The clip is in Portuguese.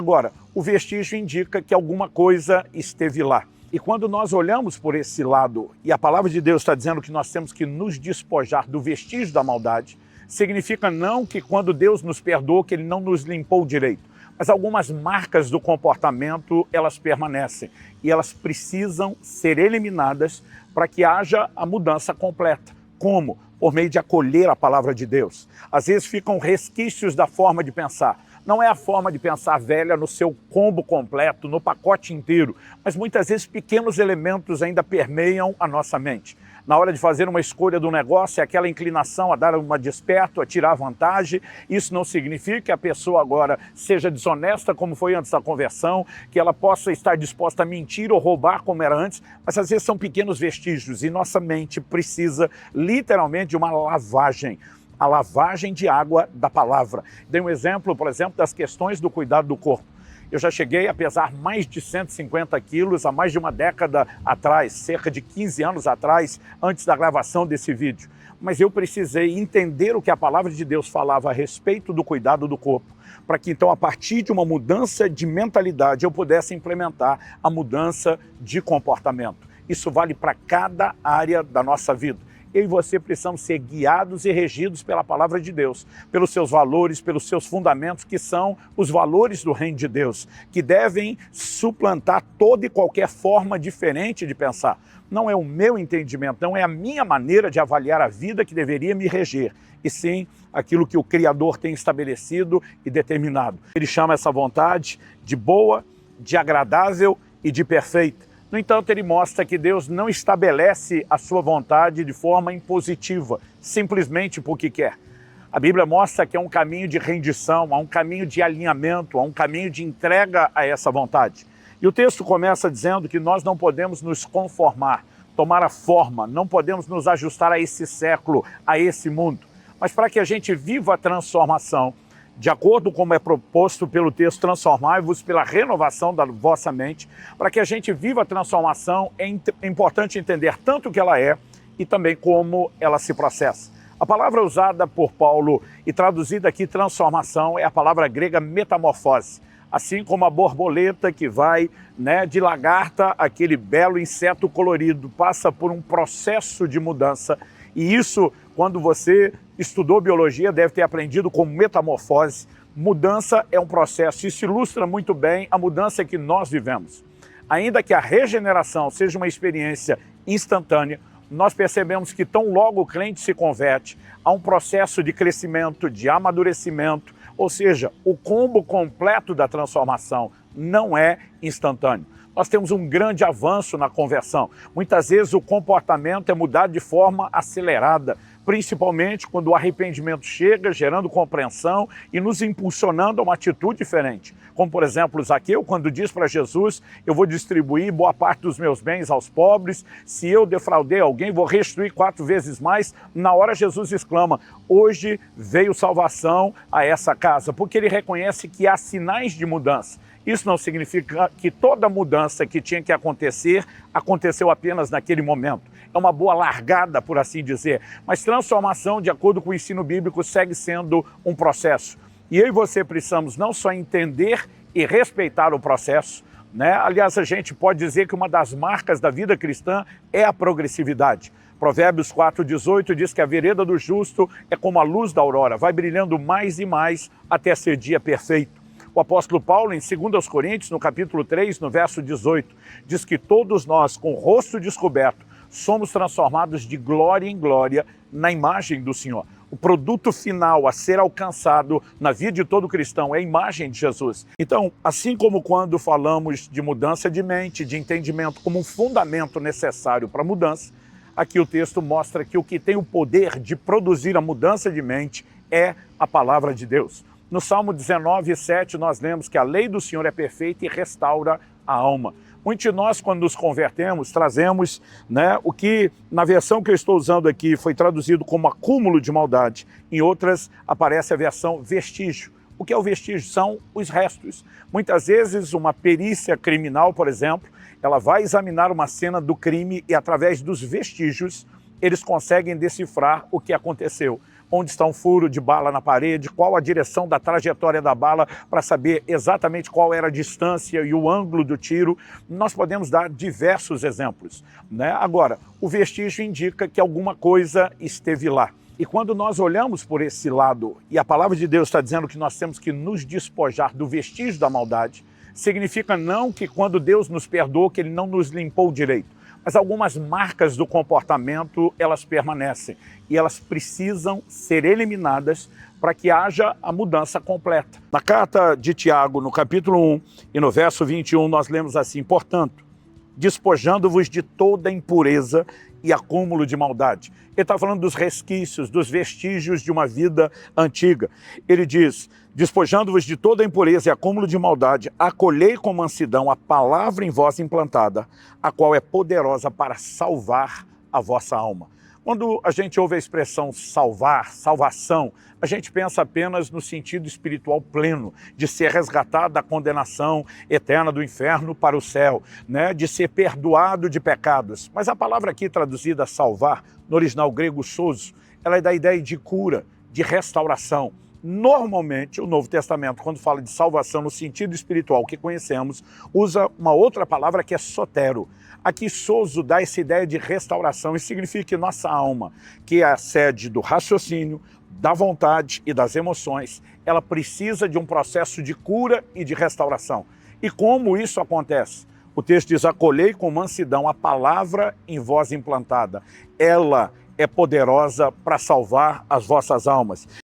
Agora, o vestígio indica que alguma coisa esteve lá. E quando nós olhamos por esse lado, e a palavra de Deus está dizendo que nós temos que nos despojar do vestígio da maldade, significa não que quando Deus nos perdoou, que Ele não nos limpou direito. Mas algumas marcas do comportamento, elas permanecem. E elas precisam ser eliminadas para que haja a mudança completa. Como? Por meio de acolher a palavra de Deus. Às vezes ficam resquícios da forma de pensar. Não é a forma de pensar velha no seu combo completo, no pacote inteiro, mas muitas vezes pequenos elementos ainda permeiam a nossa mente. Na hora de fazer uma escolha do negócio, é aquela inclinação a dar uma desperto, a tirar vantagem. Isso não significa que a pessoa agora seja desonesta, como foi antes da conversão, que ela possa estar disposta a mentir ou roubar como era antes, mas às vezes são pequenos vestígios e nossa mente precisa literalmente de uma lavagem. A lavagem de água da palavra. Dei um exemplo, por exemplo, das questões do cuidado do corpo. Eu já cheguei a pesar mais de 150 quilos há mais de uma década atrás, cerca de 15 anos atrás, antes da gravação desse vídeo. Mas eu precisei entender o que a palavra de Deus falava a respeito do cuidado do corpo, para que então, a partir de uma mudança de mentalidade, eu pudesse implementar a mudança de comportamento. Isso vale para cada área da nossa vida. Eu e você precisamos ser guiados e regidos pela palavra de Deus, pelos seus valores, pelos seus fundamentos, que são os valores do reino de Deus, que devem suplantar toda e qualquer forma diferente de pensar. Não é o meu entendimento, não é a minha maneira de avaliar a vida que deveria me reger, e sim aquilo que o Criador tem estabelecido e determinado. Ele chama essa vontade de boa, de agradável e de perfeita. No entanto, ele mostra que Deus não estabelece a sua vontade de forma impositiva, simplesmente porque quer. A Bíblia mostra que é um caminho de rendição, há um caminho de alinhamento, há um caminho de entrega a essa vontade. E o texto começa dizendo que nós não podemos nos conformar, tomar a forma, não podemos nos ajustar a esse século, a esse mundo. Mas para que a gente viva a transformação, de acordo com como é proposto pelo texto, transformai-vos pela renovação da vossa mente, para que a gente viva a transformação, é importante entender tanto o que ela é e também como ela se processa. A palavra usada por Paulo e traduzida aqui transformação é a palavra grega metamorfose. Assim como a borboleta que vai, de lagarta, aquele belo inseto colorido, passa por um processo de mudança. E isso, quando você estudou biologia, deve ter aprendido como metamorfose. Mudança é um processo. Isso ilustra muito bem a mudança que nós vivemos. Ainda que a regeneração seja uma experiência instantânea, nós percebemos que tão logo o crente se converte, há um processo de crescimento, de amadurecimento, ou seja, o combo completo da transformação não é instantâneo. Nós temos um grande avanço na conversão. Muitas vezes o comportamento é mudado de forma acelerada, principalmente quando o arrependimento chega, gerando compreensão e nos impulsionando a uma atitude diferente. Como, por exemplo, Zaqueu, quando diz para Jesus, eu vou distribuir boa parte dos meus bens aos pobres, se eu defraudei alguém, vou restituir 4 vezes mais. Na hora Jesus exclama, hoje veio salvação a essa casa, porque ele reconhece que há sinais de mudança. Isso não significa que toda mudança que tinha que acontecer, aconteceu apenas naquele momento. É uma boa largada, por assim dizer. Mas transformação, de acordo com o ensino bíblico, segue sendo um processo. E eu e você precisamos não só entender e respeitar o processo, Aliás, a gente pode dizer que uma das marcas da vida cristã é a progressividade. Provérbios 4,18 diz que a vereda do justo é como a luz da aurora, vai brilhando mais e mais até ser dia perfeito. O apóstolo Paulo, em 2 Coríntios, no capítulo 3, no verso 18, diz que todos nós, com o rosto descoberto, somos transformados de glória em glória na imagem do Senhor. O produto final a ser alcançado na vida de todo cristão é a imagem de Jesus. Então, assim como quando falamos de mudança de mente, de entendimento como um fundamento necessário para a mudança, aqui o texto mostra que o que tem o poder de produzir a mudança de mente é a palavra de Deus. No Salmo 19:7, nós lemos que a lei do Senhor é perfeita e restaura a alma. Muitos de nós, quando nos convertemos, trazemos o que, na versão que eu estou usando aqui, foi traduzido como acúmulo de maldade. Em outras, aparece a versão vestígio. O que é o vestígio? São os restos. Muitas vezes, uma perícia criminal, por exemplo, ela vai examinar uma cena do crime e, através dos vestígios, eles conseguem decifrar o que aconteceu. onde está um furo de bala na parede, qual a direção da trajetória da bala para saber exatamente qual era a distância e o ângulo do tiro. Nós podemos dar diversos exemplos, né? Agora, o vestígio indica que alguma coisa esteve lá. E quando nós olhamos por esse lado, e a palavra de Deus está dizendo que nós temos que nos despojar do vestígio da maldade, significa não que quando Deus nos perdoou, que Ele não nos limpou direito, mas algumas marcas do comportamento, elas permanecem e elas precisam ser eliminadas para que haja a mudança completa. Na carta de Tiago, no capítulo 1 e no verso 21, nós lemos assim: portanto, despojando-vos de toda impureza e acúmulo de maldade. Ele está falando dos resquícios, dos vestígios de uma vida antiga. Ele diz: despojando-vos de toda impureza e acúmulo de maldade, acolhei com mansidão a palavra em vós implantada, a qual é poderosa para salvar a vossa alma. Quando a gente ouve a expressão salvar, salvação, a gente pensa apenas no sentido espiritual pleno, de ser resgatado da condenação eterna do inferno para o céu, né? De ser perdoado de pecados. Mas a palavra aqui traduzida salvar, no original grego sozo, ela é da ideia de cura, de restauração. Normalmente, o Novo Testamento, quando fala de salvação no sentido espiritual que conhecemos, usa uma outra palavra que é sotero. Aqui, sozo dá essa ideia de restauração. Isso significa que nossa alma, que é a sede do raciocínio, da vontade e das emoções, ela precisa de um processo de cura e de restauração. E como isso acontece? O texto diz: acolhei com mansidão a palavra em vós implantada. Ela é poderosa para salvar as vossas almas.